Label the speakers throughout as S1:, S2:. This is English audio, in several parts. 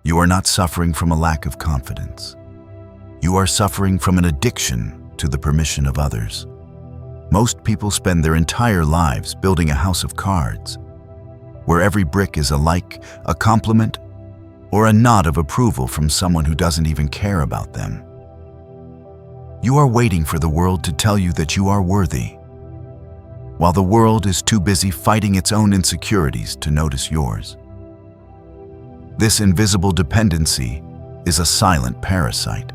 S1: You are not suffering from a lack of confidence. You are suffering from an addiction to the permission of others. Most people spend their entire lives building a house of cards, where every brick is a like, a compliment, or a nod of approval from someone who doesn't even care about them. You are waiting for the world to tell you that you are worthy, while the world is too busy fighting its own insecurities to notice yours. This invisible dependency is a silent parasite.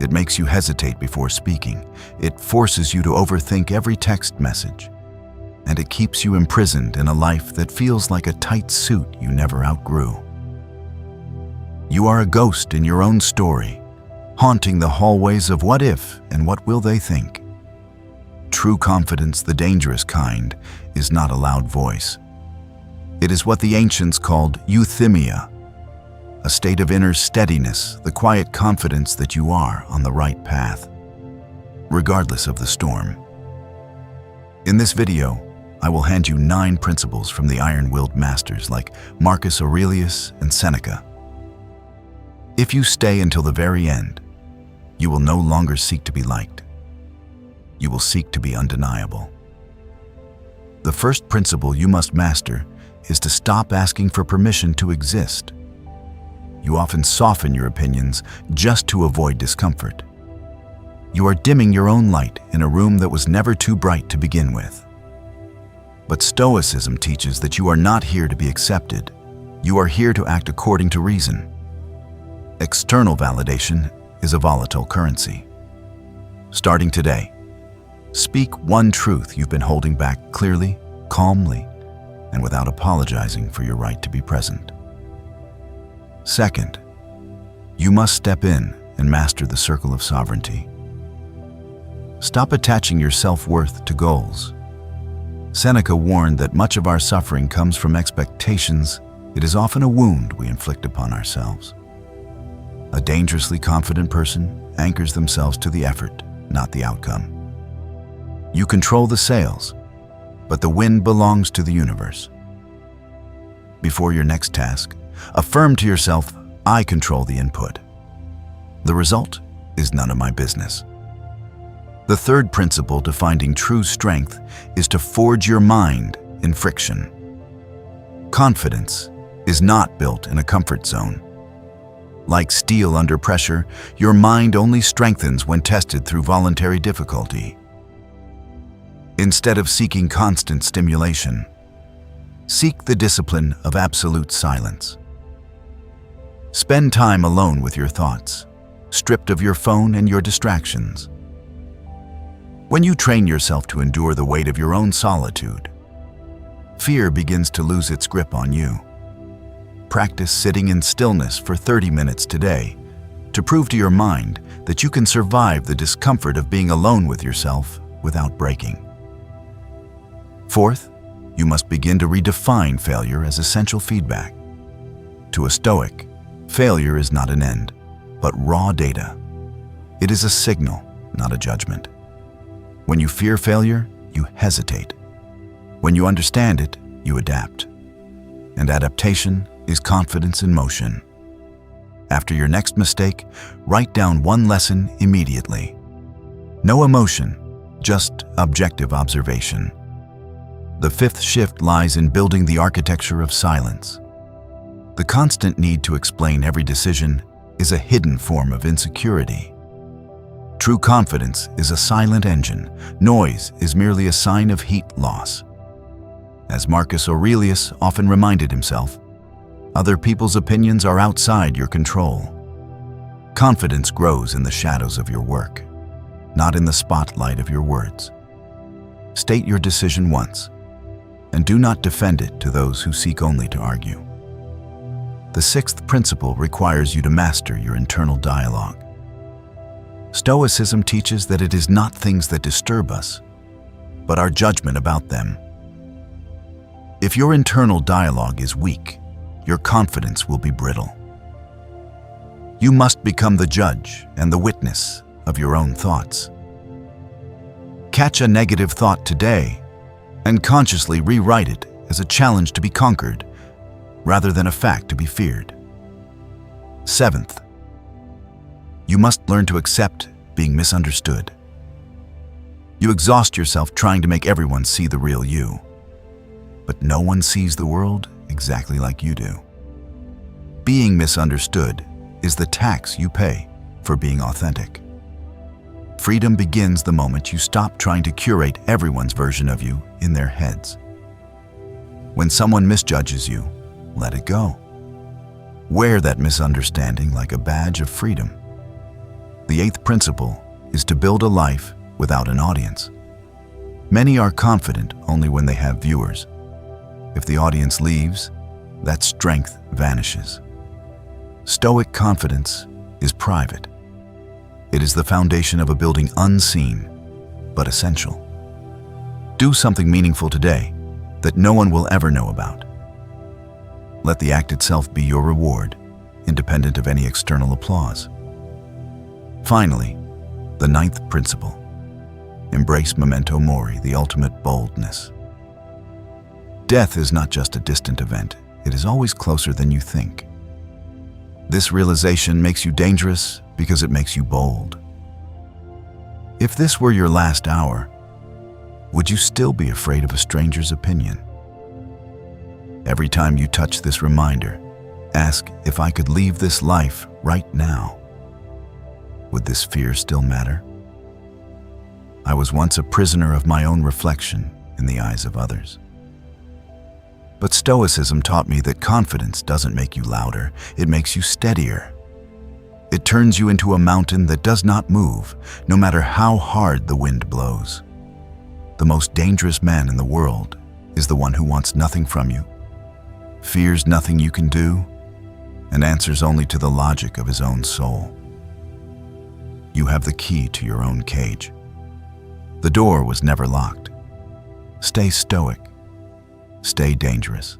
S1: It makes you hesitate before speaking. It forces you to overthink every text message. And it keeps you imprisoned in a life that feels like a tight suit you never outgrew. You are a ghost in your own story, haunting the hallways of what if and what will they think. True confidence, the dangerous kind, is not a loud voice. It is what the ancients called Euthymia, a state of inner steadiness, the quiet confidence that you are on the right path, regardless of the storm. In this video, I will hand you 9 principles from the iron-willed masters like Marcus Aurelius and Seneca. If you stay until the very end, you will no longer seek to be liked. You will seek to be undeniable. The first principle you must master is to stop asking for permission to exist. You often soften your opinions just to avoid discomfort. You are dimming your own light in a room that was never too bright to begin with. But Stoicism teaches that you are not here to be accepted. You are here to act according to reason. External validation is a volatile currency. Starting today, speak one truth you've been holding back clearly, calmly, and without apologizing for your right to be present. Second, you must step in and master the circle of sovereignty. Stop attaching your self-worth to goals. Seneca warned that much of our suffering comes from expectations. It is often a wound we inflict upon ourselves. A dangerously confident person anchors themselves to the effort, not the outcome. You control the sails, but the wind belongs to the universe. Before your next task, affirm to yourself, I control the input. The result is none of my business. The third principle to finding true strength is to forge your mind in friction. Confidence is not built in a comfort zone. Like steel under pressure, your mind only strengthens when tested through voluntary difficulty. Instead of seeking constant stimulation, seek the discipline of absolute silence. Spend time alone with your thoughts, stripped of your phone and your distractions. When you train yourself to endure the weight of your own solitude, fear begins to lose its grip on you. Practice sitting in stillness for 30 minutes today to prove to your mind that you can survive the discomfort of being alone with yourself without breaking. Fourth, you must begin to redefine failure as essential feedback. To a Stoic, failure is not an end, but raw data. It is a signal, not a judgment. When you fear failure, you hesitate. When you understand it, you adapt. And adaptation is confidence in motion. After your next mistake, write down one lesson immediately. No emotion, just objective observation. The fifth shift lies in building the architecture of silence. The constant need to explain every decision is a hidden form of insecurity. True confidence is a silent engine. Noise is merely a sign of heat loss. As Marcus Aurelius often reminded himself, other people's opinions are outside your control. Confidence grows in the shadows of your work, not in the spotlight of your words. State your decision once, and do not defend it to those who seek only to argue. The sixth principle requires you to master your internal dialogue. Stoicism teaches that it is not things that disturb us, but our judgment about them. If your internal dialogue is weak, your confidence will be brittle. You must become the judge and the witness of your own thoughts. Catch a negative thought today and consciously rewrite it as a challenge to be conquered. rather than a fact to be feared. Seventh, you must learn to accept being misunderstood. You exhaust yourself trying to make everyone see the real you, but no one sees the world exactly like you do. Being misunderstood is the tax you pay for being authentic. Freedom begins the moment you stop trying to curate everyone's version of you in their heads. When someone misjudges you, let it go. Wear that misunderstanding like a badge of freedom. The eighth principle is to build a life without an audience. Many are confident only when they have viewers. If the audience leaves, that strength vanishes. Stoic confidence is private. It is the foundation of a building unseen, but essential. Do something meaningful today that no one will ever know about. Let the act itself be your reward, independent of any external applause. Finally, the ninth principle. Embrace memento mori, the ultimate boldness. Death is not just a distant event, it is always closer than you think. This realization makes you dangerous because it makes you bold. If this were your last hour, would you still be afraid of a stranger's opinion? Every time you touch this reminder, ask, if I could leave this life right now, would this fear still matter? I was once a prisoner of my own reflection in the eyes of others. But Stoicism taught me that confidence doesn't make you louder, it makes you steadier. It turns you into a mountain that does not move, no matter how hard the wind blows. The most dangerous man in the world is the one who wants nothing from you, fears nothing you can do, and answers only to the logic of his own soul. You have the key to your own cage. The door was never locked. Stay stoic. Stay dangerous.